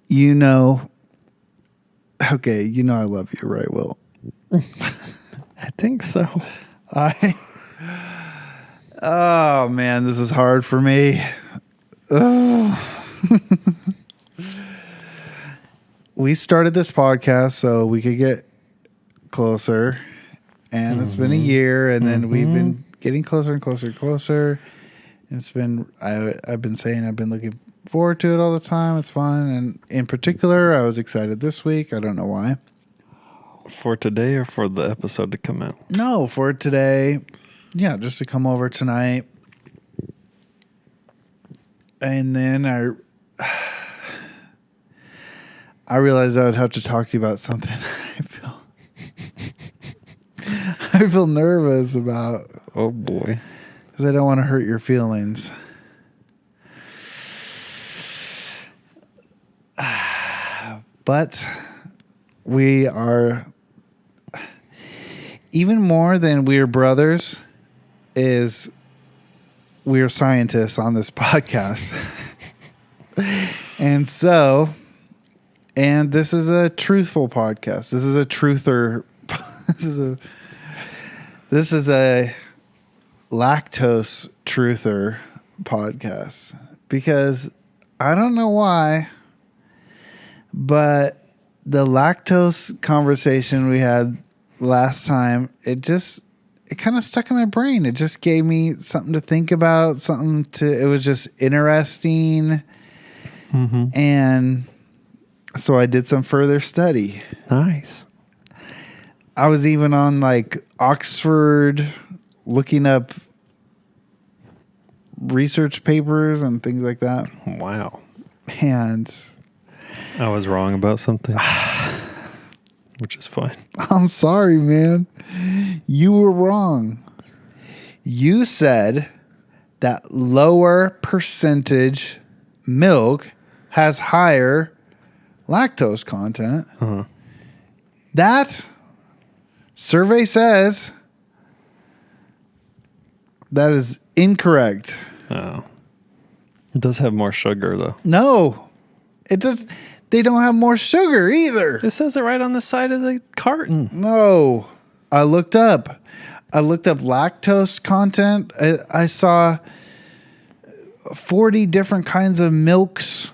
You know, okay, you know I love you, right, Will? I think so. Oh, man, this is hard for me. Oh. We started this podcast so we could get closer, and it's been a year, and then we've been getting closer and closer and closer. It's been, I've been saying I've been looking forward to it all the time. It's fun. And in particular, I was excited this week. I don't know why. For today or for the episode to come out? No, for today. Yeah, just to come over tonight. And then I realized I would have to talk to you about something I feel nervous about. Oh, boy. Because I don't want to hurt your feelings. But we are, even more than we're brothers, is we're scientists on this podcast. And this is a truthful podcast. This is a truther. This is a lactose truther podcast, because I don't know why, but the lactose conversation we had last time, it kind of stuck in my brain. It just gave me something to think about, it was just interesting. Mm-hmm. And so I did some further study. Nice. I was even on like Oxford looking up research papers and things like that. Wow. And I was wrong about something, which is fine. I'm sorry, man. You were wrong. You said that lower percentage milk has higher lactose content. Uh-huh. That survey says that is incorrect. Oh. It does have more sugar, though. No. They don't have more sugar either. It says it right on the side of the carton. No. I looked up lactose content. I saw 40 different kinds of milks.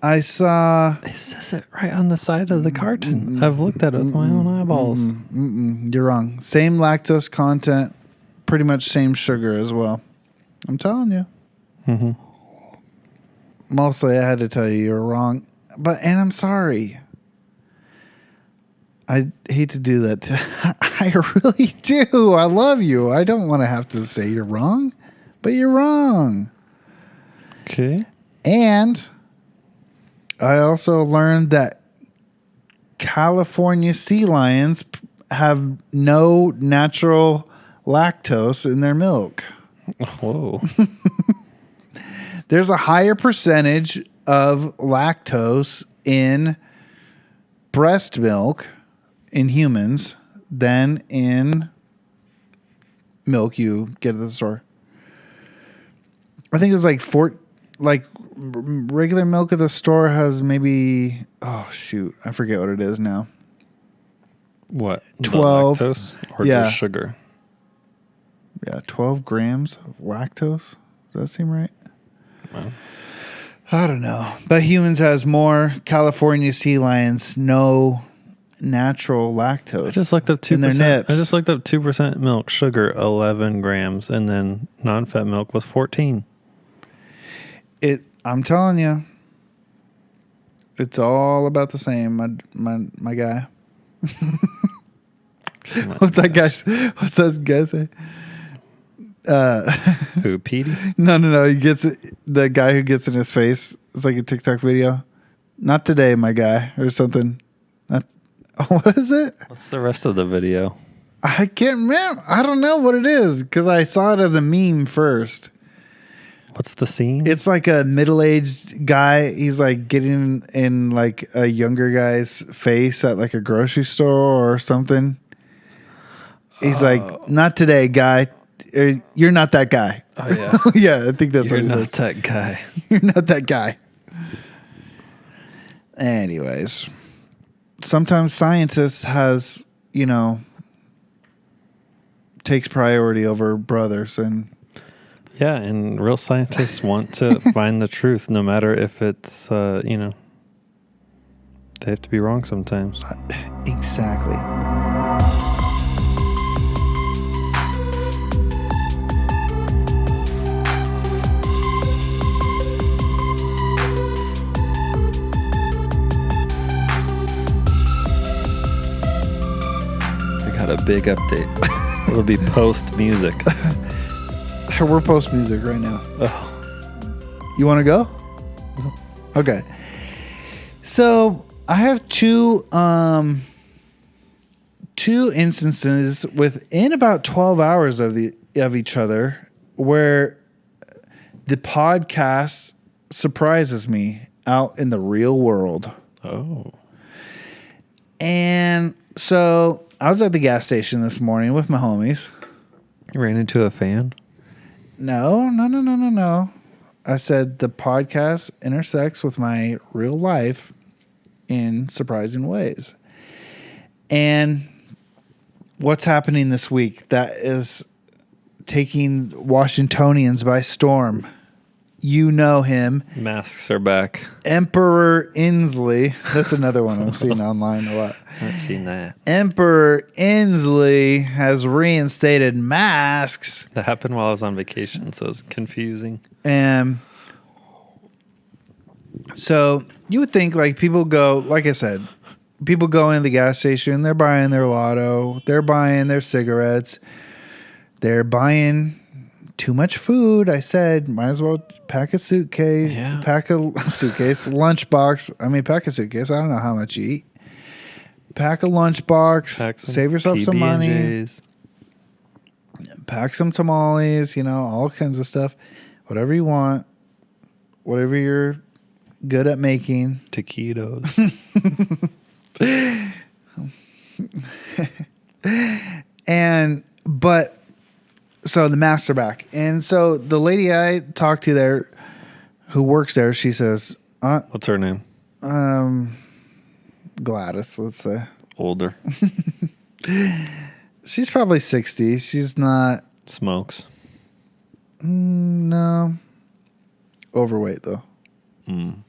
I saw... It says it right on the side of the carton. I've looked at it with my own eyeballs. You're wrong. Same lactose content, pretty much same sugar as well. I'm telling you. Mm-hmm. Mostly I had to tell you were wrong. And I'm sorry. I hate to do that. I really do. I love you. I don't want to have to say you're wrong, but you're wrong. Okay. And I also learned that California sea lions have no natural lactose in their milk. Whoa. There's a higher percentage of lactose in breast milk in humans than in milk you get at the store. I think it was like regular milk at the store has maybe, oh shoot, I forget what it is now. What? 12 the lactose or just sugar? Yeah, 12 grams of lactose. Does that seem right? Wow. I don't know. But humans has more. California sea lions, no natural lactose. I just looked up 2%. In their nips. I just looked up 2% milk, sugar 11 grams, and then non-fat milk was 14. I'm telling you, it's all about the same. My guy. What's that guy say? Who, Petey? No. He gets it. The guy who gets in his face. It's like a TikTok video. Not today, my guy, or something. What is it? What's the rest of the video? I can't remember. I don't know what it is because I saw it as a meme first. What's the scene? It's like a middle-aged guy. He's like getting in like a younger guy's face at like a grocery store or something. He's like, "Not today, guy. You're not that guy. Oh, yeah. Yeah, I think that's You're what he not says. that guy. You're not that guy. Anyways, sometimes scientists has, takes priority over brothers. And Yeah, and real scientists want to find the truth, no matter if it's, they have to be wrong sometimes. exactly. I got a big update. It'll be post music. We're post music right now. Oh, You want to go? no. Okay. So I have two instances within about 12 hours of each other where the podcast surprises me out in the real world. Oh. And so I was at the gas station this morning with my homies. You ran into a fan? No. I said the podcast intersects with my real life in surprising ways. And what's happening this week that is taking Washingtonians by storm? You know him. Masks are back. Emperor Inslee. That's another one I'm seeing online a lot. I haven't seen that. Emperor Inslee has reinstated masks. That happened while I was on vacation, so it's confusing. And so you would think like people go, like I said, people go into the gas station, they're buying their lotto, they're buying their cigarettes, they're buying too much food. I said, might as well pack a suitcase, pack a suitcase, lunchbox. I mean, pack a suitcase. I don't know how much you eat. Pack a lunchbox, save yourself some money, pack some tamales, all kinds of stuff, whatever you want, whatever you're good at making. Taquitos. So the masks are back. And so the lady I talked to there who works there, she says, What's her name? Gladys, let's say. Older. She's probably 60. She's not. Smokes. No. Overweight, though. Mm.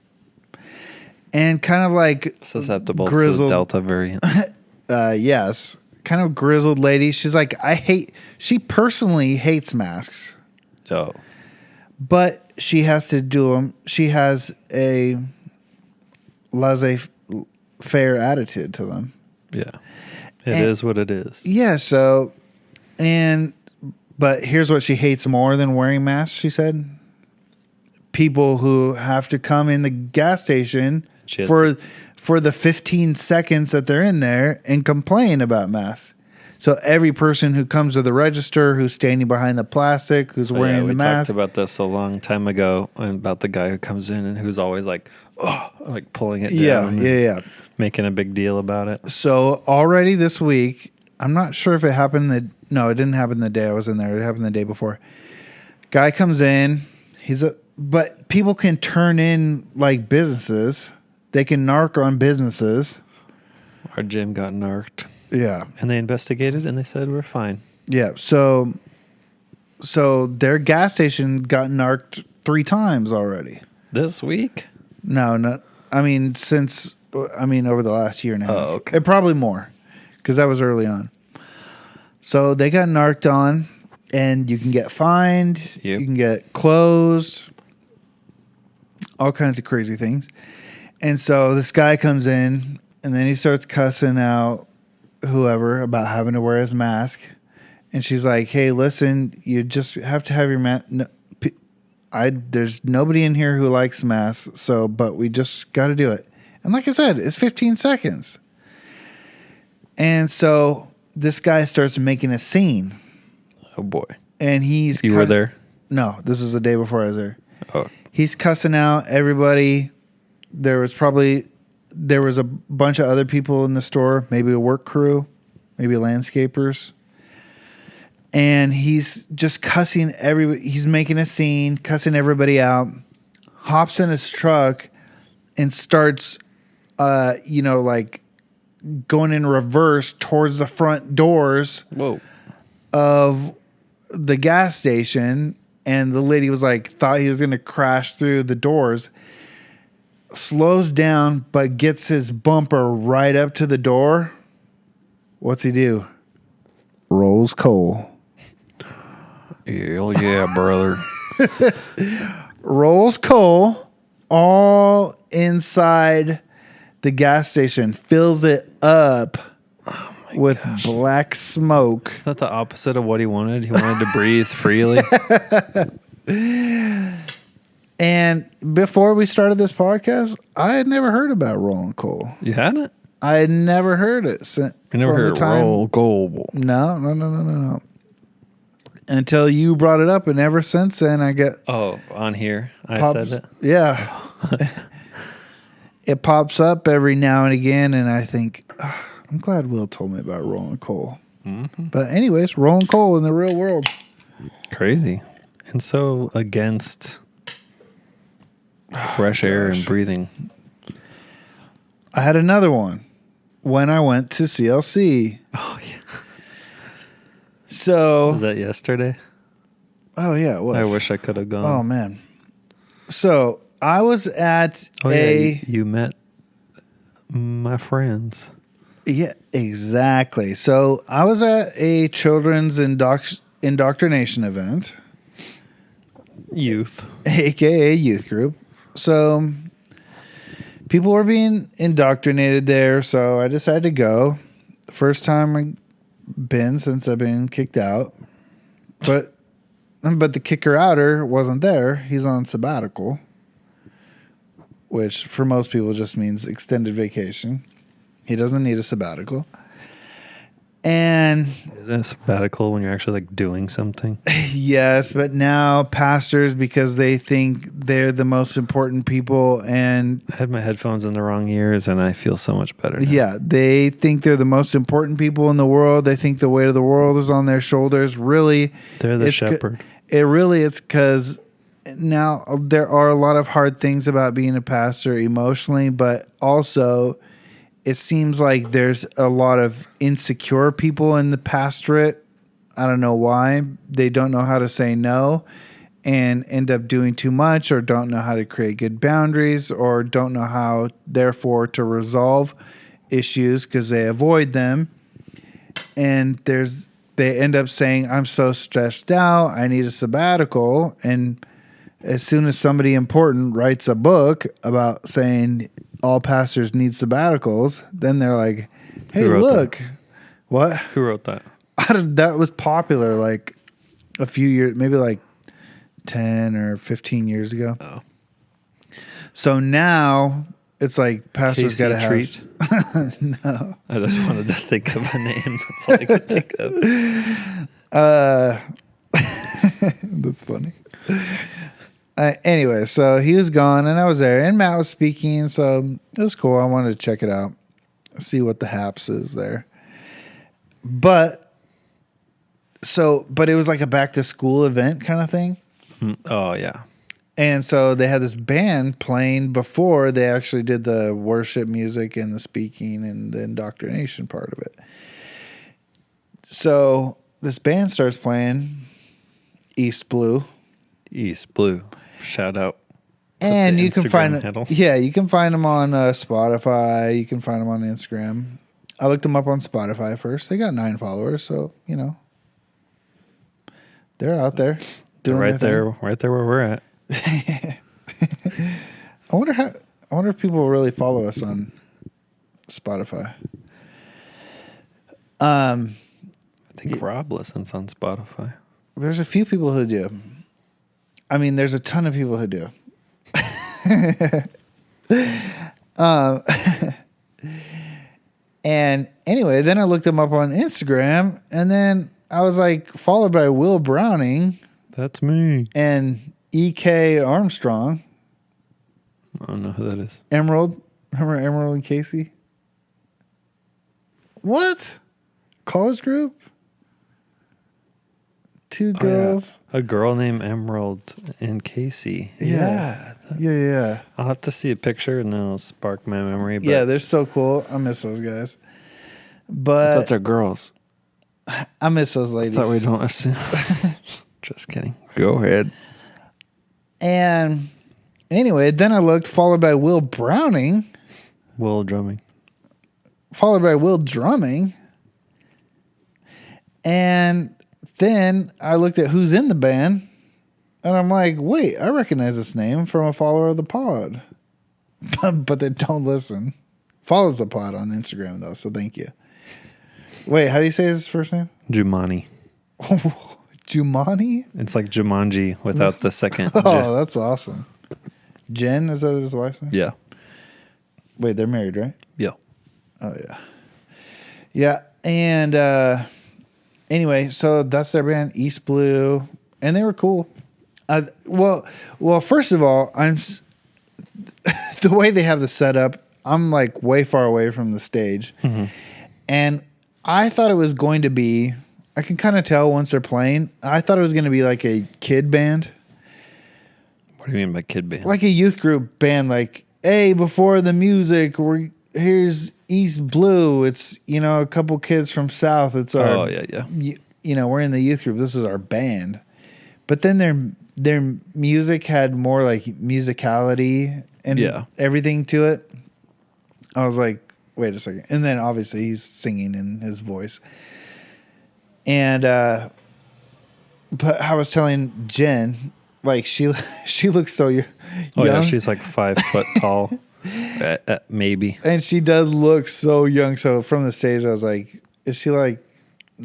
And kind of like Susceptible grizzled, to the Delta variant. yes. Kind of grizzled lady. She's like, she personally hates masks. Oh. But she has to do them. She has a laissez-faire attitude to them. Yeah. It is what it is. Yeah, but here's what she hates more than wearing masks, she said. People who have to come in the gas station for the 15 seconds that they're in there and complain about masks. So every person who comes to the register, who's standing behind the plastic, who's wearing the mask. We talked about this a long time ago, about the guy who comes in and who's always like pulling it down. Yeah. Making a big deal about it. So already this week, I'm not sure if it happened. No, it didn't happen the day I was in there. It happened the day before. Guy comes in. But people can turn in like businesses. They can narc on businesses. Our gym got narked. Yeah. And they investigated and they said we're fine. Yeah. So their gas station got narked 3 times already. This week? No. I mean, over the last year and a half. Oh, okay. Probably more because that was early on. So they got narked on and you can get fined. Yep. You can get closed. All kinds of crazy things. And so this guy comes in and then he starts cussing out whoever about having to wear his mask. And she's like, hey, listen, you just have to have your mask. No, there's nobody in here who likes masks. But we just got to do it. And like I said, it's 15 seconds. And so this guy starts making a scene. Oh, boy. And You were there? No, this is the day before I was there. Oh. He's cussing out everybody. There was a bunch of other people in the store, maybe a work crew, maybe landscapers. And he's just cussing everybody. He's making a scene, cussing everybody out. Hops in his truck and starts, like going in reverse towards the front doors of the gas station. And the lady was like, thought he was going to crash through the doors. Slows down, but gets his bumper right up to the door. What's he do? Rolls coal. Hell yeah, brother. Rolls coal all inside the gas station. Fills it up with black smoke. Is that the opposite of what he wanted? He wanted to breathe freely. And before we started this podcast, I had never heard about rolling coal. You hadn't? I had never heard it. You never heard roll coal? No. Until you brought it up, and ever since then, I get... Oh, on here, I said it? Yeah. It pops up every now and again, and I think, I'm glad Will told me about rolling coal. Mm-hmm. But anyways, rolling coal in the real world. Crazy. And so against fresh air and breathing. I had another one when I went to CLC. Oh, yeah. So... Was that yesterday? Oh, yeah, it was. I wish I could have gone. Oh, man. So I was at you met my friends. Yeah, exactly. So I was at a children's indoctrination event. Youth. AKA youth group. So people were being indoctrinated there, so I decided to go. First time I've been since I've been kicked out. But the kicker-outer wasn't there. He's on sabbatical, which for most people just means extended vacation. He doesn't need a sabbatical. And isn't it sabbatical when you're actually like doing something? Yes, but now pastors, because they think they're the most important people, and I had my headphones in the wrong ears and I feel so much better now. Yeah, they think they're the most important people in the world. They think the weight of the world is on their shoulders. Really, they're the shepherd. It's because now there are a lot of hard things about being a pastor emotionally, but also it seems like there's a lot of insecure people in the pastorate. I don't know why. They don't know how to say no and end up doing too much, or don't know how to create good boundaries, or don't know how, therefore, to resolve issues because they avoid them. And they end up saying, I'm so stressed out, I need a sabbatical. And as soon as somebody important writes a book about saying all pastors need sabbaticals, then they're like, hey, look. That? What? Who wrote that? That was popular like a few years, maybe like 10 or 15 years ago. Oh. So now it's like pastors got to have... No. I just wanted to think of a name. That's all I could think of. That's funny. Anyway, so he was gone and I was there and Matt was speaking, so it was cool. I wanted to check it out, see what the haps is there. But it was like a back to school event kind of thing. Oh, yeah. And so they had this band playing before they actually did the worship music and the speaking and the indoctrination part of it. So this band starts playing East Blue. Shout out. And you can find it. Yeah, you can find them on Spotify. You can find them on Instagram. I looked them up on Spotify first. They got 9 followers, so they're out there doing right there where we're at. I wonder if people really follow us on Spotify. I think Rob listens on Spotify. There's a few people who do. I mean, there's a ton of people who do. And anyway, then I looked them up on Instagram, and then I was like followed by Will Browning. That's me. And E.K. Armstrong. I don't know who that is. Emerald. Remember Emerald and Casey? What? College group? two girls. A girl named Emerald and Casey. Yeah. Yeah. I'll have to see a picture and then it'll spark my memory. But Yeah, they're so cool. I miss those guys. I But thought they're girls. I miss those I ladies. thought we don't assume. Just kidding. Go ahead. And anyway, then I looked, followed by Will Browning, Will drumming. followed by Will Drumming. And then I looked at who's in the band, and I'm like, wait, I recognize this name from a follower of the pod. But they don't listen. Follows the pod on Instagram, though, so thank you. Wait, how do you say his first name? Jumani. Jumani? It's like Jumanji without the second. Oh, that's awesome. Jen, is that his wife's name? Yeah. Wait, they're married, right? Yeah. Oh, yeah. Yeah, and anyway, so that's their band, East Blue, and they were cool. Well, first of all, the way they have the setup, I'm like way far away from the stage, and I thought it was going to be. I can kind of tell once they're playing. I thought it was going to be like a kid band. What do you mean by kid band? Like a youth group band, like, hey, before the music, here's East Blue. It's, a couple kids from South. It's our, oh, yeah. We're in the youth group. This is our band. But then their music had more like musicality and everything to it. I was like, wait a second. And then obviously he's singing in his voice. And, but I was telling Jen, like she looks so young. Oh yeah, she's like 5 foot tall, maybe. And she does look so young. So from the stage, I was like, is she like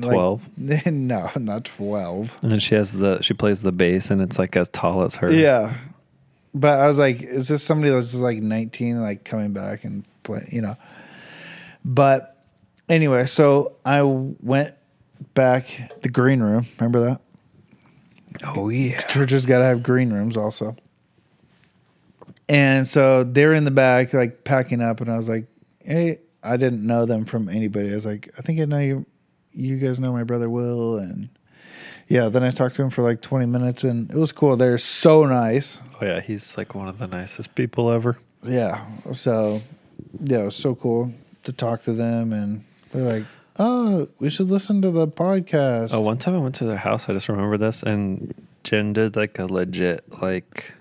12? No, not 12. And then she plays the bass, and it's like as tall as her. Yeah, but I was like, is this somebody that's just like 19, like coming back and play, But anyway, so I went back the green room. Remember that? Oh yeah. Churches got to have green rooms also. And so they're in the back, like packing up, and I was like, hey, I didn't know them from anybody. I was like, I think I know you. You guys know my brother Will, and yeah. Then I talked to him for like 20 minutes, and it was cool. They're so nice. Oh yeah, he's like one of the nicest people ever. Yeah. So yeah, it was so cool to talk to them, and they're like, oh, we should listen to the podcast. Oh, one time I went to their house. I just remember this, and Jen did like a legit like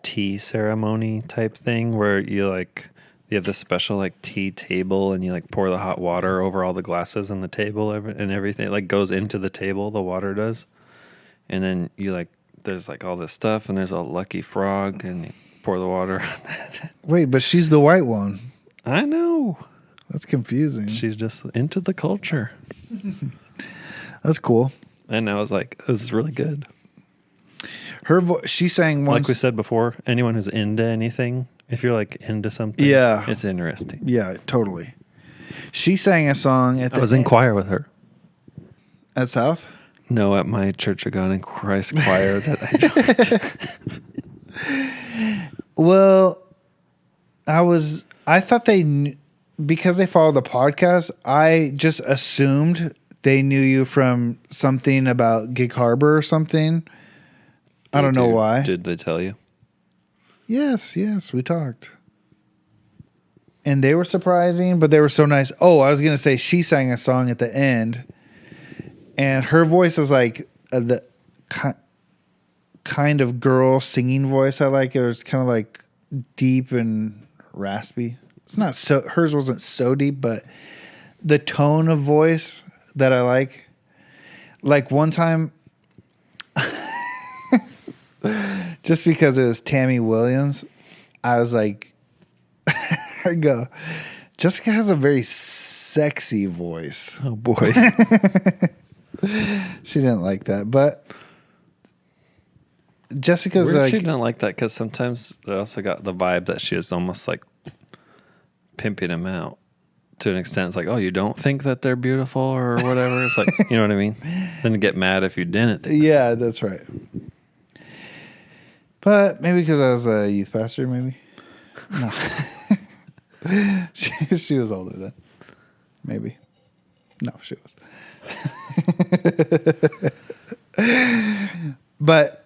tea ceremony type thing where you have this special like tea table, and you like pour the hot water over all the glasses on the table and everything. It like goes into the table, the water does, and then you like there's like all this stuff, and there's a lucky frog, and you pour the water on that. Wait, but she's the white one. I know. That's confusing. She's just into the culture. That's cool. And I was like, it was really good. She sang once. Like we said before, anyone who's into anything, if you're like into something, it's interesting. Yeah, totally. She sang a song at I was in choir with her. At South? No, at my Church of God in Christ choir that I joined. Well, I thought they knew. Because they follow the podcast, I just assumed they knew you from something about Gig Harbor or something. I don't know why. Did they tell you? Yes, we talked. And they were surprising, but they were so nice. Oh, I was going to say she sang a song at the end, and her voice is like the kind of girl singing voice I like. It was kind of like deep and raspy. It's not so, hers wasn't so deep, but the tone of voice that I like. Like one time, just because it was Tammy Williams, I was like, I go, Jessica has a very sexy voice. Oh boy. She didn't like that, but Jessica's Weird like, she didn't like that because sometimes I also got the vibe that she was almost like pimping him out to an extent. It's like, oh, you don't think that they're beautiful or whatever. It's like, you know what I mean? Then get mad if you didn't think yeah, that's right. But maybe because I was a youth pastor, maybe. No. she was older then. Maybe. No, she was. But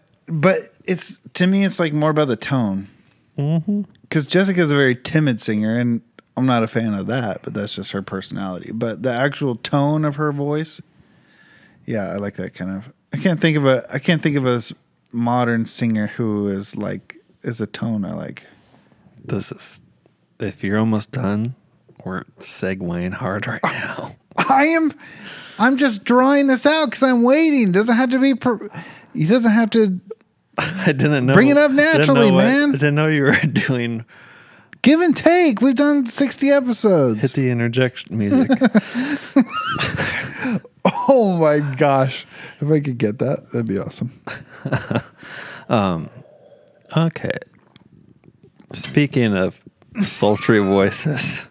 it's, to me, it's like more about the tone. Because Jessica's a very timid singer, and I'm not a fan of that, but that's just her personality. But the actual tone of her voice, yeah, I like that kind of. I can't think of a modern singer who is a tone I like. If you're almost done, we're segueing hard right now. I'm just drawing this out because I'm waiting. Doesn't have to be. He doesn't have to. I didn't know. Bring it up naturally, man. I didn't know you were doing. Give and take. We've done 60 episodes. Hit the interjection music. Oh my gosh. If I could get that, that'd be awesome. Okay. Speaking of sultry voices,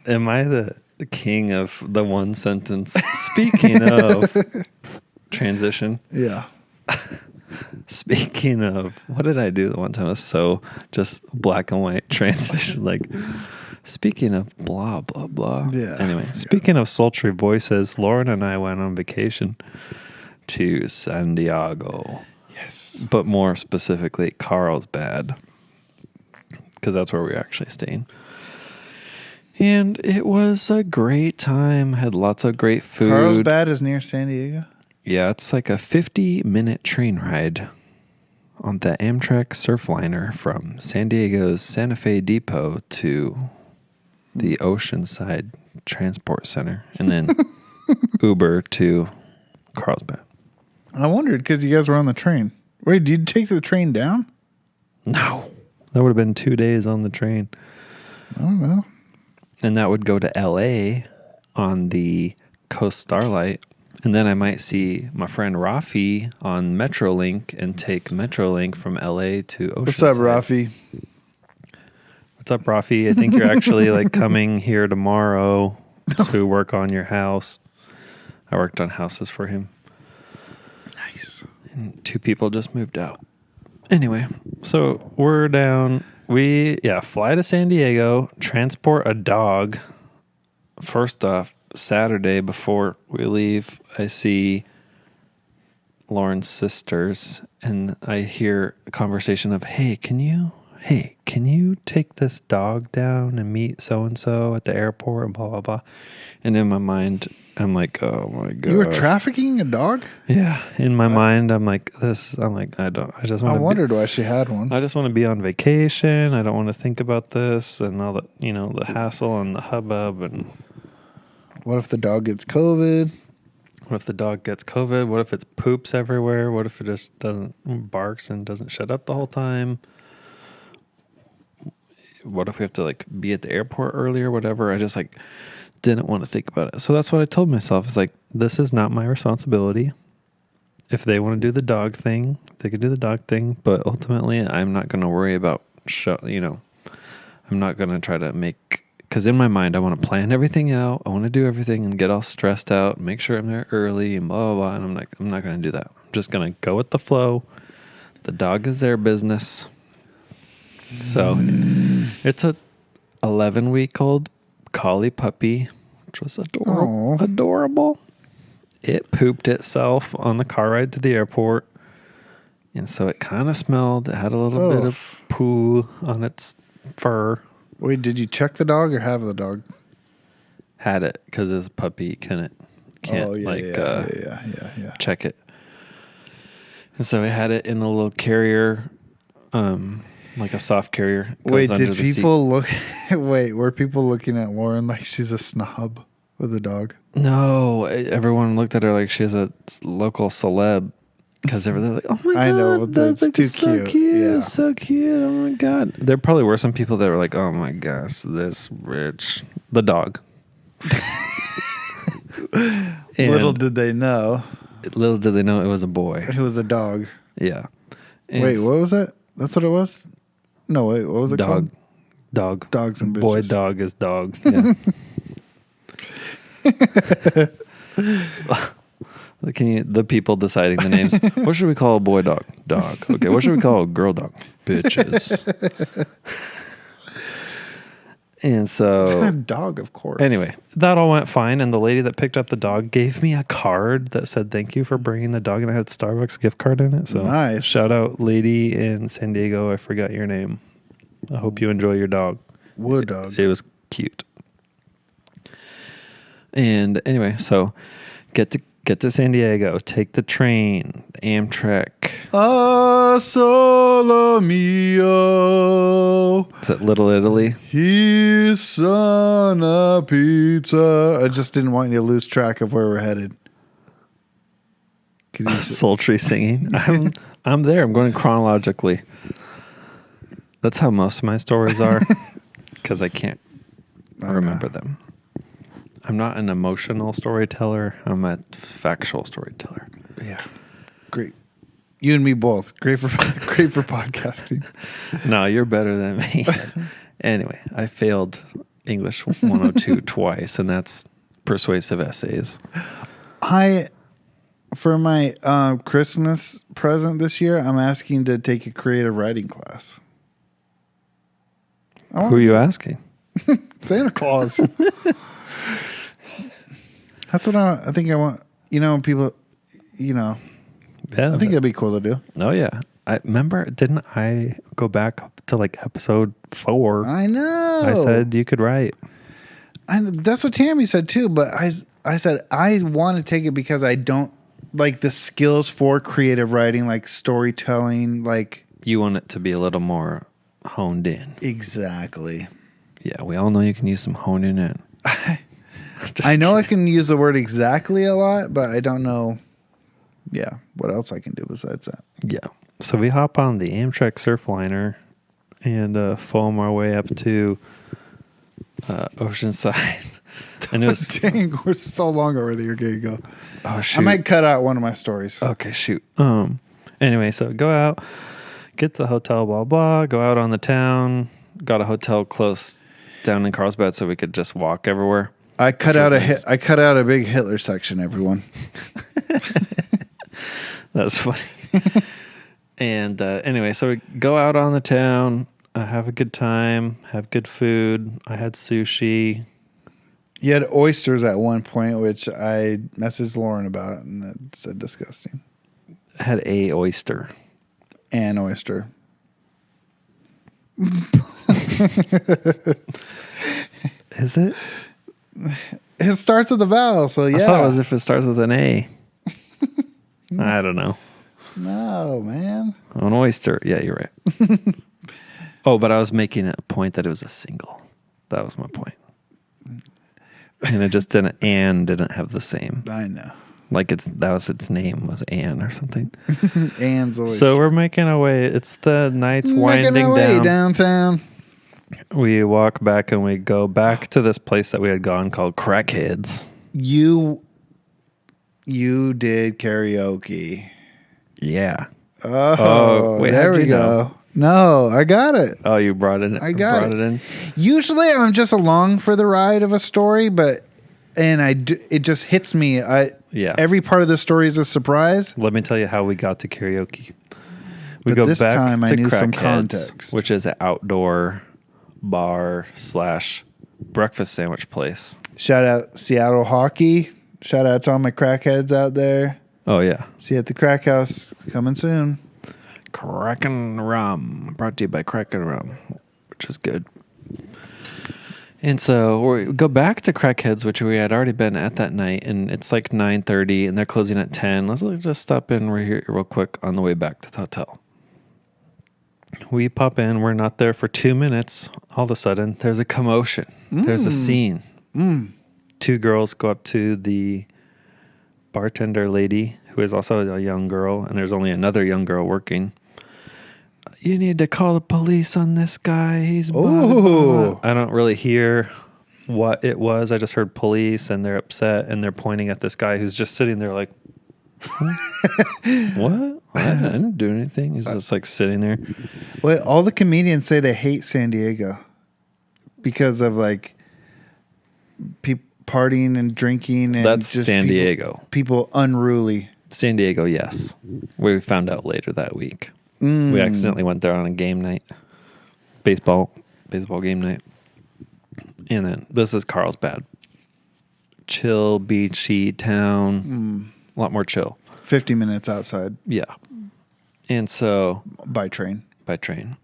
am I the king of the one sentence? Speaking of transition. Yeah. Speaking of, what did I do the one time? It was so just black and white transition. Like, speaking of blah, blah, blah. Yeah. Anyway, speaking of sultry voices, Lauren and I went on vacation to San Diego. Yes. But more specifically, Carlsbad. Because that's where we were actually staying. And it was a great time. Had lots of great food. Carlsbad is near San Diego? Yeah, it's like a 50-minute train ride on the Amtrak Surfliner from San Diego's Santa Fe Depot to the Oceanside Transport Center, and then Uber to Carlsbad. I wondered because you guys were on the train. Wait, did you take the train down? No. That would have been 2 days on the train. I don't know. And that would go to L.A. on the Coast Starlight. And then I might see my friend Rafi on Metrolink and take Metrolink from LA to Oceanside. What's up, Rafi? What's up, Rafi? I think you're actually like coming here tomorrow to work on your house. I worked on houses for him. Nice. And 2 people just moved out. Anyway, so we're down. We fly to San Diego, transport a dog. First off, Saturday before we leave, I see Lauren's sisters, and I hear a conversation of, hey, can you take this dog down and meet so-and-so at the airport and blah, blah, blah. And in my mind, I'm like, oh my God. You were trafficking a dog? Yeah. In my mind, I wondered why she had one. I just want to be on vacation. I don't want to think about this and all the, the hassle and the hubbub. And what if the dog gets COVID? What if the dog gets COVID? What if it poops everywhere? What if it just barks and doesn't shut up the whole time? What if we have to be at the airport early or whatever? I just didn't want to think about it. So that's what I told myself. It's this is not my responsibility. If they want to do the dog thing, they could do the dog thing. But ultimately, I'm not going to worry about, I'm not going to try to because in my mind, I want to plan everything out. I want to do everything and get all stressed out, make sure I'm there early and blah, blah, blah. And I'm not going to do that. I'm just going to go with the flow. The dog is their business. So it's a 11-week-old collie puppy, which was adorable. It pooped itself on the car ride to the airport. And so it kind of smelled. It had a little bit of poo on its fur. Wait, did you check the dog or have the dog? Had it, because it's a puppy. Can't check it. And so it had it in a little carrier, like a soft carrier. Wait, did people look? Wait, were people looking at Lauren like she's a snob with a dog? No, everyone looked at her like she's a local celeb. Because they were like, oh my God, I know, that's too so cute. Yeah. So cute. Oh my God. There probably were some people that were like, oh my gosh, this rich. The dog. Little did they know it was a boy. it was a dog. Yeah. And wait, what was that? That's what it was? No, wait, what was it called? Dog. Dogs and bitches. Boy dog is dog. Yeah. The people deciding the names. What should we call a boy dog? Dog. Okay. What should we call a girl dog? Bitches. And so, dog, of course. anyway, that all went fine. And the lady that picked up the dog gave me a card that said, "Thank you for bringing the dog." And I had Starbucks gift card in it. So nice. Shout out lady in San Diego. I forgot your name. I hope you enjoy your dog. Wood dog. It was cute. And anyway, so get to San Diego. Take the train, Amtrak. Solo mio. Is it Little Italy? He's on a pizza. I just didn't want you to lose track of where we're headed. Sultry singing. I'm there. I'm going chronologically. That's how most of my stories are, because I can't remember them. I'm not an emotional storyteller. I'm a factual storyteller. Yeah, great. You and me both. Great for podcasting. No, you're better than me. Anyway, I failed English 102 twice, and that's persuasive essays. For my Christmas present this year, I'm asking to take a creative writing class. Who are you asking? Santa Claus. That's what I think I want. People, Yeah, I think that'd be cool to do. Oh, yeah. I remember, didn't I go back up to like episode 4? I know. I said you could write. And that's what Tammy said too. But I said I want to take it because I don't like the skills for creative writing, like storytelling, like. You want it to be a little more honed in. Exactly. Yeah, we all know you can use some honing in. I know I can use the word exactly a lot, but I don't know, what else I can do besides that. Yeah. So we hop on the Amtrak Surfliner and foam our way up to Oceanside. And it was... Dang, we're so long already. Okay, go. Oh, shoot. I might cut out one of my stories. Okay, shoot. Anyway, so go out, get to the hotel, blah, blah, go out on the town, got a hotel close down in Carlsbad so we could just walk everywhere. I cut out a big Hitler section, everyone. That's funny. And anyway, so we go out on the town, have a good time, have good food. I had sushi. You had oysters at one point, which I messaged Lauren about, and that said disgusting. I had a oyster. An oyster. Is it? It starts with a vowel, so yeah. I thought it was if it starts with an A. I don't know. No, man. An oyster. Yeah, you're right. Oh, but I was making a point that it was a single. That was my point. And it just didn't have the same. I know. Like its name was Anne or something. Anne's oyster. So we're making our way. It's the night's winding making our way down. Downtown. We walk back and we go back to this place that we had gone called Crackheads. You did karaoke. Yeah. Oh, wait, there we go. Know? No, I got it. Oh, you brought it in. I got it in. Usually I'm just along for the ride of a story, it just hits me. Every part of the story is a surprise. Let me tell you how we got to karaoke. But this time I knew some context. Which is an outdoor bar / breakfast sandwich place. Shout out Seattle Hockey. Shout out to all my crackheads out there. Oh, yeah. See you at the Crack House. Coming soon. Kraken Rum. Brought to you by Kraken Rum, which is good. And so we go back to Crackheads, which we had already been at that night, and it's like 9:30, and they're closing at 10. Let's just stop in real quick on the way back to the hotel. We pop in. We're not there for 2 minutes. All of a sudden, there's a commotion. There's a scene. 2 girls go up to the bartender lady, who is also a young girl, and there's only another young girl working. You need to call the police on this guy. He's blah, blah, blah. I don't really hear what it was. I just heard police, and they're upset, and they're pointing at this guy who's just sitting there like, what? I didn't do anything. He's just like sitting there. Wait, all the comedians say they hate San Diego because of like partying and drinking. And that's just San Diego. People unruly. San Diego, yes. We found out later that week. We accidentally went there on a game night. Baseball game night. And then this is Carlsbad. Chill, beachy town. A lot more chill. 50 minutes outside. Yeah. And so... By train. By train.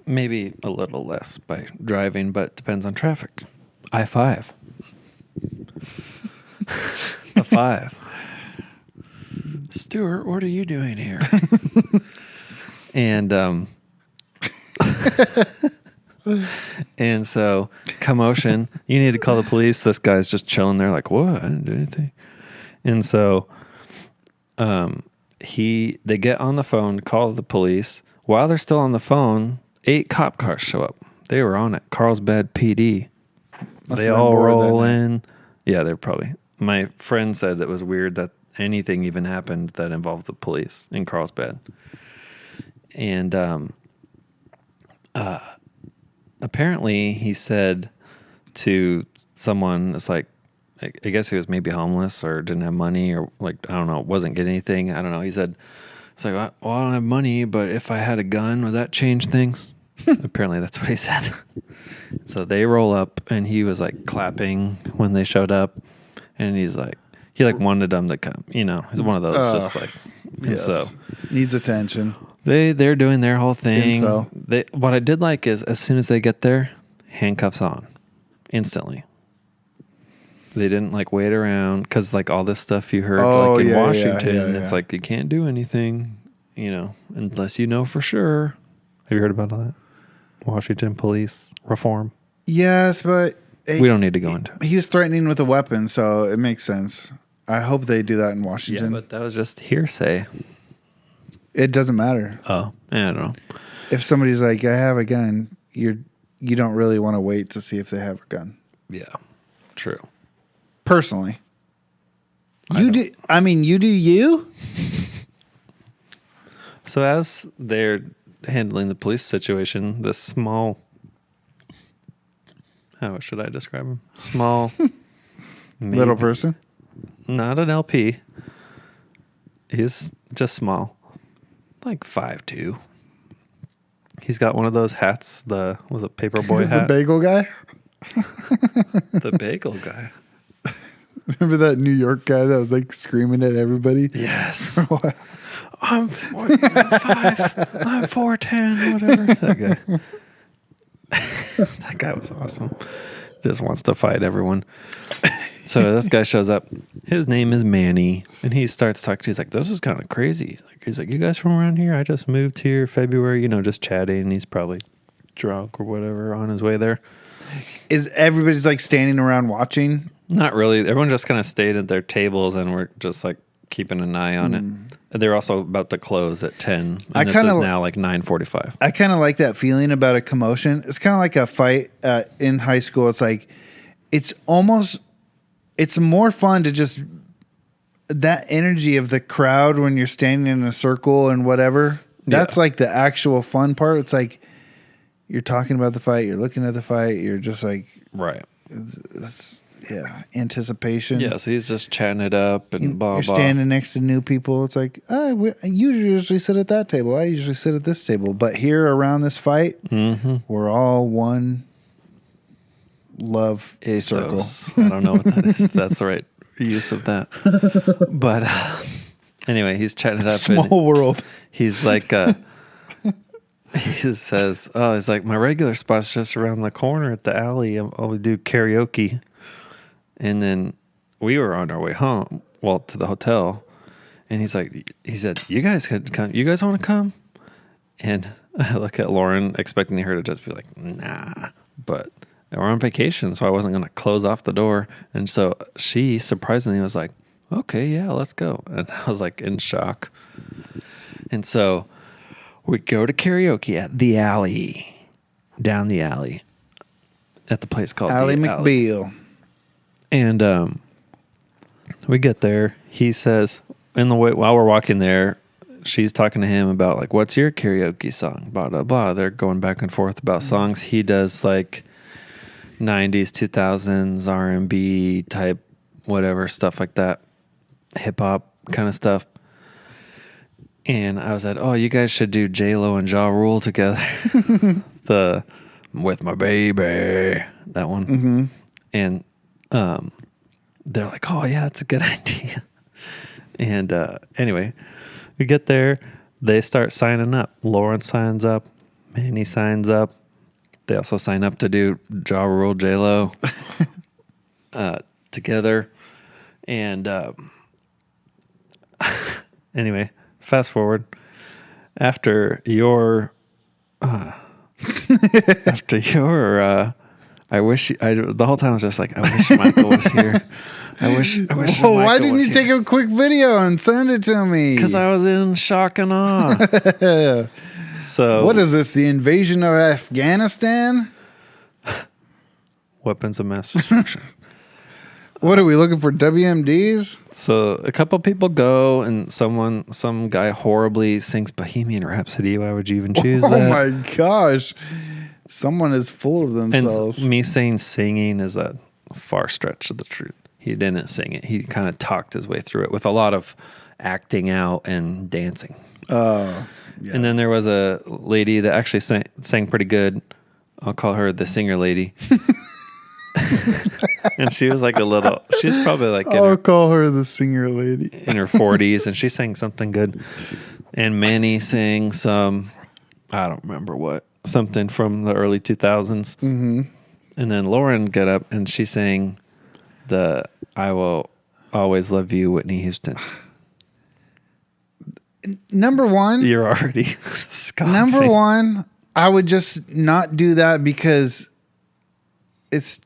Maybe a little less by driving, but depends on traffic. I-5. A 5. Stuart, what are you doing here? And and so commotion. You need to call the police. This guy's just chilling there, like, what? I didn't do anything. And so they get on the phone, call the police. While they're still on the phone, 8 cop cars show up. They were on it. Carlsbad PD. They all roll in. Yeah, they're probably. My friend said it was weird that anything even happened that involved the police in Carlsbad. And apparently he said to someone, it's like, I guess he was maybe homeless or didn't have money or like, I don't know, wasn't getting anything. I don't know. He said, it's like, well, I don't have money, but if I had a gun, would that change things? Apparently that's what he said. So they roll up and he was like clapping when they showed up. And he's like, he like wanted them to come, you know, he's one of those just like, and yes. so Needs attention. they're doing their whole thing. Incel. What I did like is as soon as they get there, handcuffs on instantly. They didn't like wait around because like all this stuff you heard like in Washington, it's like you can't do anything, you know, unless you know for sure. Have you heard about all that? Washington police reform. Yes, but we don't need to go into it. He was threatening with a weapon, so it makes sense. I hope they do that in Washington. Yeah, but that was just hearsay. It doesn't matter. Oh, I don't know. If somebody's like, I have a gun, you don't really want to wait to see if they have a gun. Yeah, true. Personally. You do you? So as they're handling the police situation, this small... How should I describe him? Small... Little person? Not an LP. He's just small. Like 5'2". He's got one of those hats, the paperboy hat. The bagel guy? The bagel guy. Remember that New York guy that was like screaming at everybody? Yes. I'm 5, I'm 4'10", whatever. That guy. That guy was awesome. Just wants to fight everyone. So this guy shows up. His name is Manny, and he starts talking. He's like, "This is kind of crazy." He's like, "You guys from around here? I just moved here February." You know, just chatting. He's probably drunk or whatever on his way there. Is everybody's like standing around watching? Not really. Everyone just kind of stayed at their tables, and we're just like keeping an eye on it. And they're also about to close at 10. And this is now like 9:45. I kind of like that feeling about a commotion. It's kind of like a fight in high school. It's like it's more fun to just that energy of the crowd when you're standing in a circle and whatever. That's like the actual fun part. It's like you're talking about the fight, you're looking at the fight, you're just like right. Anticipation. Yeah, so he's just chatting it up and blah, you're blah. standing next to new people. It's like, you usually sit at that table. I usually sit at this table. But here around this fight, we're all one love circle. I don't know what that is. If that's the right use of that. But anyway, he's chatting it up. Small world. He's like, he says, he's like, my regular spot's just around the corner at the alley. I'll do karaoke. And then we were on our way home, to the hotel. And he said, you guys could come. You guys want to come? And I look at Lauren, expecting her to just be like, nah. But we're on vacation, so I wasn't going to close off the door. And so she surprisingly was like, okay, yeah, let's go. And I was like in shock. And so we go to karaoke at the alley, down the alley, at the place called Alley the McBeal. And we get there. He says, while we're walking there, she's talking to him about like, what's your karaoke song? Blah, blah, blah. They're going back and forth about songs. He does like 90s, 2000s, R&B type, whatever, stuff like that. Hip hop kind of stuff. And I was like, oh, you guys should do J-Lo and Ja Rule together. with my baby. That one. Mm-hmm. And they're like, oh, yeah, that's a good idea. And anyway, we get there. They start signing up. Lauren signs up. Manny signs up. They also sign up to do Ja Rule J-Lo together. And anyway, fast forward. After your the whole time I was just like, I wish Michael was here. I wish Well, why didn't you take a quick video and send it to me? Because I was in shock and awe. So what is this? The invasion of Afghanistan? Weapons of mass destruction. What are we looking for? WMDs? So a couple people go, and some guy horribly sings Bohemian Rhapsody. Why would you even choose that? Oh my gosh. Someone is full of themselves. And me saying singing is a far stretch of the truth. He didn't sing it. He kind of talked his way through it with a lot of acting out and dancing. Oh, yeah. And then there was a lady that actually sang pretty good. I'll call her the singer lady. And she was like she's probably like I'll call her the singer lady. In her 40s, and she sang something good. And Manny sang some, I don't remember what, something from the early 2000s. Mm-hmm. And then Lauren got up and she sang the I Will Always Love You, Whitney Houston. Number one. You're already scoffing. Number one, I would just not do that because it's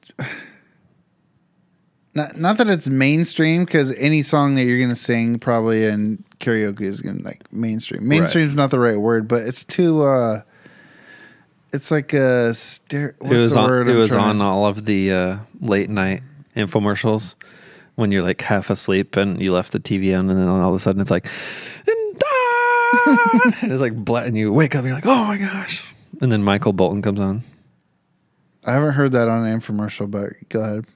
not that it's mainstream, because any song that you're going to sing probably in karaoke is going to like mainstream. Mainstream is not the right word, but it's too, it's like a it was on all of the late night infomercials when you're like half asleep and you left the TV on, and then all of a sudden it's like, and it's like and you wake up and you're like, oh my gosh. And then Michael Bolton comes on. I haven't heard that on an infomercial, but go ahead.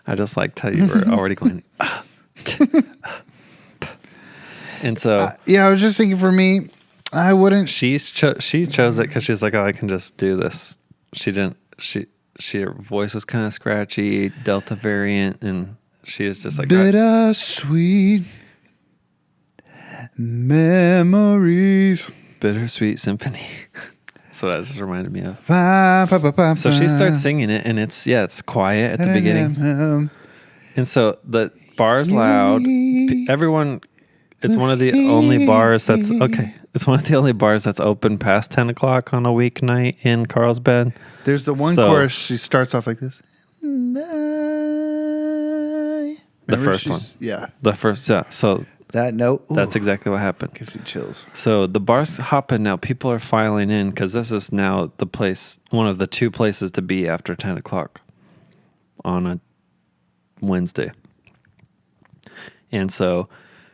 I just liked how you were already going. And so, yeah, I was just thinking for me, I wouldn't. She chose it because she's like, oh, I can just do this. She didn't. Her voice was kind of scratchy, Delta variant, and she was just like bittersweet memories, bittersweet symphony. That's what that just reminded me of. So she starts singing it, and it's quiet at the beginning. And so the bar's loud. Everyone, it's one of the only bars that's okay. It's one of the only bars that's open past 10 o'clock on a weeknight in Carlsbad. There's the one chorus. She starts off like this. The first one. Yeah. The first, yeah. So that note. Ooh, that's exactly what happened. Gives you chills. So the bar's hopping now. People are filing in because this is now the place, one of the two places to be after 10 o'clock on a Wednesday. And so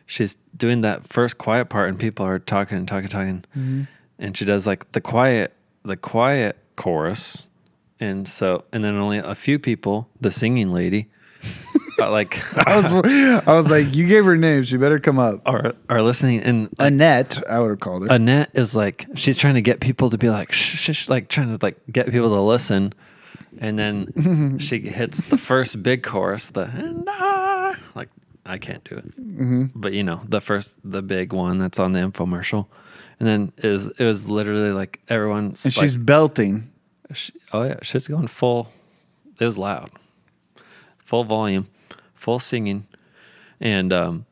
she's doing that first quiet part, and people are talking. Mm-hmm. And she does like the quiet chorus. And then only a few people, the singing lady, I was like, you gave her name. She better come up. Are listening. And Annette, I would have called her. Annette is like, she's trying to get people to be like, shh, like trying to like get people to listen. And then she hits the first big chorus, like I can't do it, but the big one that's on the infomercial. And then it was literally like everyone. And she's belting. She's going full. It was loud, full volume, full singing, and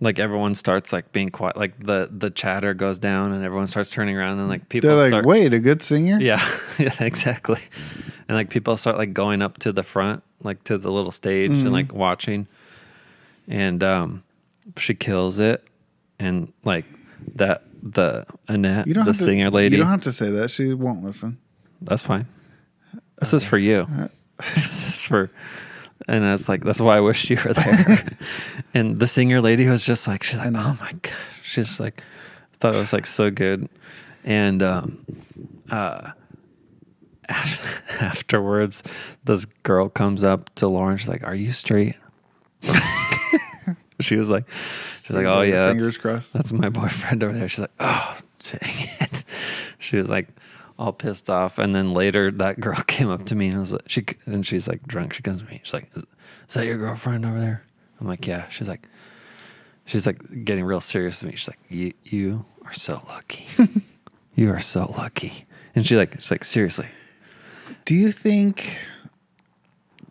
like everyone starts like being quiet. Like the chatter goes down, and everyone starts turning around, and like people. They're like, wait, a good singer? Yeah, yeah, exactly. And like people start like going up to the front, like to the little stage, and like watching. And she kills it, and like the Annette, the singer lady. You don't have to say that. She won't listen. That's fine. This is for you. This is for, and I was like, that's why I wish you were there. And the singer lady was just like, she's like, oh my gosh, she's like, I thought it was like so good, and afterwards, this girl comes up to Lauren. She's like, "Are you straight?" She's like, "Oh yeah, fingers crossed. That's my boyfriend over there." She's like, "Oh, dang it." She was like, all pissed off. And then later, that girl came up to me and was like, she's like drunk. She comes to me. She's like, "Is that your girlfriend over there?" I'm like, "Yeah." She's like getting real serious with me. She's like, "You are so lucky. You are so lucky." And she's like, seriously. Do you think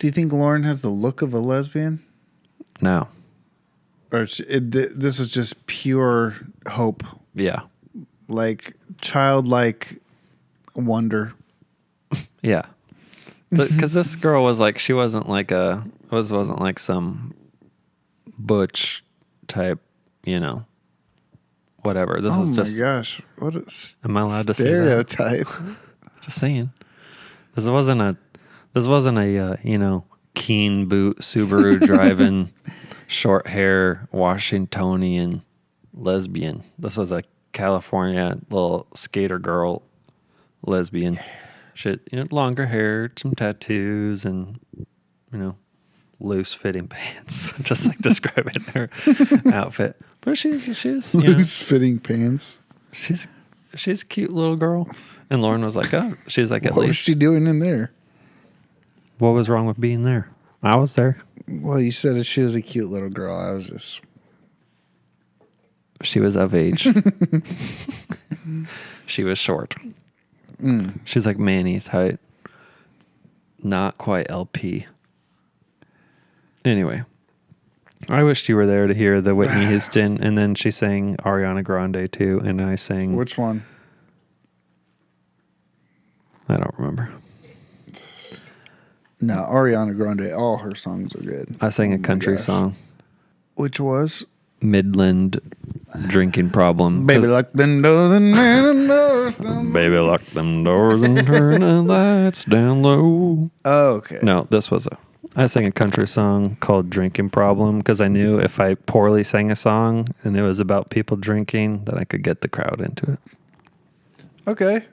Lauren has the look of a lesbian? No. Or this is just pure hope, Yeah. like childlike wonder. Yeah. Because this girl was like, she wasn't like wasn't like some butch type, whatever. This was just. Oh my gosh! What a Am I allowed to say that? stereotype? Just saying. This wasn't a keen boot Subaru driving, short hair, Washingtonian lesbian. This was a California little skater girl lesbian. Shit, longer hair, some tattoos, and loose fitting pants. Just like describing her outfit. But she's Loose fitting pants. She's a cute little girl. And Lauren was like, "Oh," she's like, "At What was least." she doing in there? What was wrong with being there? I was there. Well, you said that she was a cute little girl. I was just. She was of age. She was short. She's like Manny's height. Not quite LP. Anyway, I wished you were there to hear the Whitney Houston, and then she sang Ariana Grande too, and I sang. Which one? I don't remember. No, Ariana Grande. All her songs are good. I sang Oh a my country gosh. song. Which was? Midland drinking problem. Baby, lock them doors and man doors. Baby, lock them doors and turn the lights down low. Oh, okay. No, I sang a country song called Drinking Problem because I knew if I poorly sang a song and it was about people drinking, that I could get the crowd into it. Okay.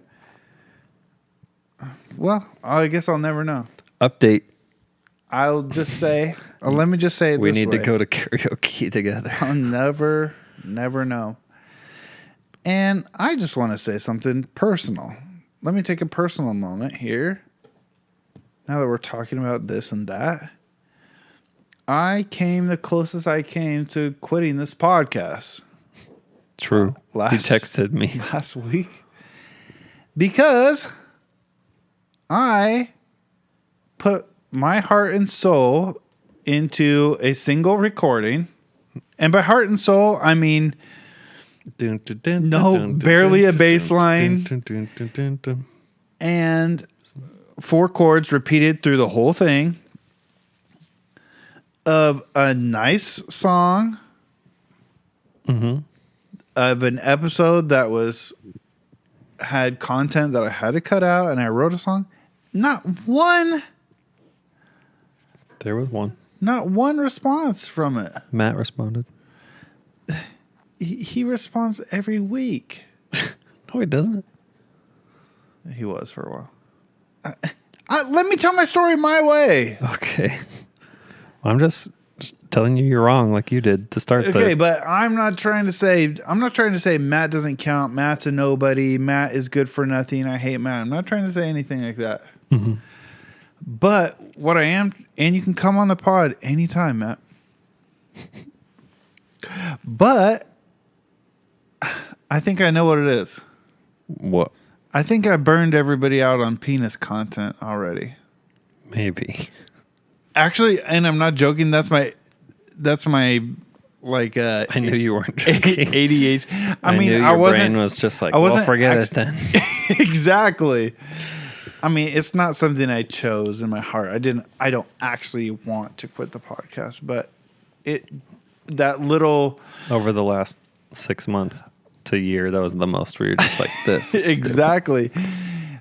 Well, I guess I'll never know. Update. I'll just say, let me just say it We this need to way. go to karaoke together. I'll never know. And I just want to say something personal. Let me take a personal moment here. Now that we're talking about this and that, I came the closest I came to quitting this podcast. True. You texted me. Last week. Because I put my heart and soul into a single recording. And by heart and soul, I mean barely a bass line and 4 chords repeated through the whole thing of a nice song of an episode that had content that I had to cut out, and I wrote a song. Not one response from it. Matt responded. He responds every week. No, he doesn't. He was for a while. Let me tell my story my way. Okay. I'm just telling you you're wrong, like you did to start. Okay, but I'm not trying to say Matt doesn't count. Matt's a nobody. Matt is good for nothing. I hate Matt. I'm not trying to say anything like that. Mm-hmm. But what I am, and you can come on the pod anytime, Matt. But I think I know what it is. What? I think I burned everybody out on penis content already. Maybe. Actually, and I'm not joking. That's my like. I knew you weren't joking. ADHD. I mean, knew your brain was just like, well, forget it then. Exactly. I mean, it's not something I chose in my heart. I don't actually want to quit the podcast, but that little over the last 6 months to a year, that was the most where you're just like this. Exactly.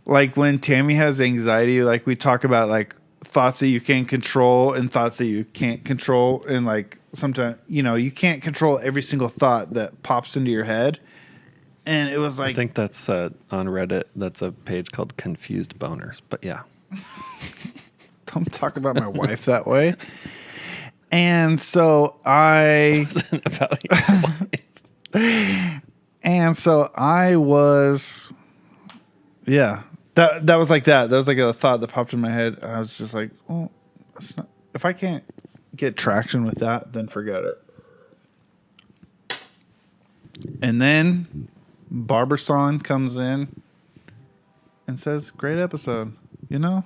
Like when Tammy has anxiety, like we talk about like thoughts that you can control and thoughts that you can't control. And like sometimes, you can't control every single thought that pops into your head. And it was like, I think that's on Reddit. That's a page called Confused Boners. But yeah. Don't talk about my wife that way. And so it wasn't about your wife. And so I was, Yeah. That was like that. That was like a thought that popped in my head. I was just like, well, it's not, if I can't get traction with that, then forget it. And then Barberson comes in and says, great episode. You know,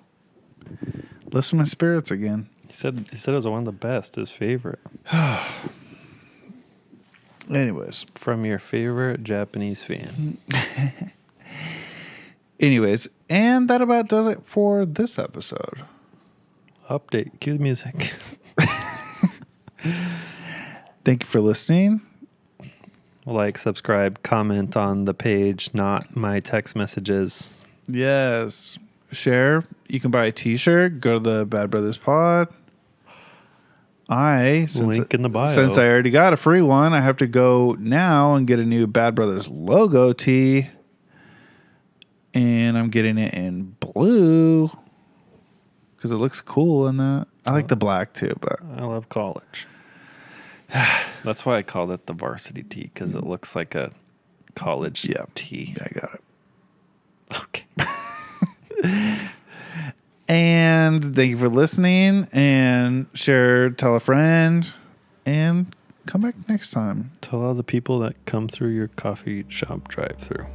lift my spirits again. He said it was one of the best, his favorite. Anyways. From your favorite Japanese fan. Anyways, and that about does it for this episode. Update. Cue the music. Thank you for listening. Like, subscribe, comment on the page, not my text messages. Yes. Share. You can buy a t-shirt. Go to the Bad Brothers Pod. Link in the bio. Since I already got a free one, I have to go now and get a new Bad Brothers logo tee. And I'm getting it in blue because it looks cool in that. I like the black too, but I love college. That's why I called it the varsity tee, because it looks like a college tee. Yeah, I got it. Okay. And thank you for listening, and share, tell a friend, and come back next time. Tell all the people that come through your coffee shop drive-through.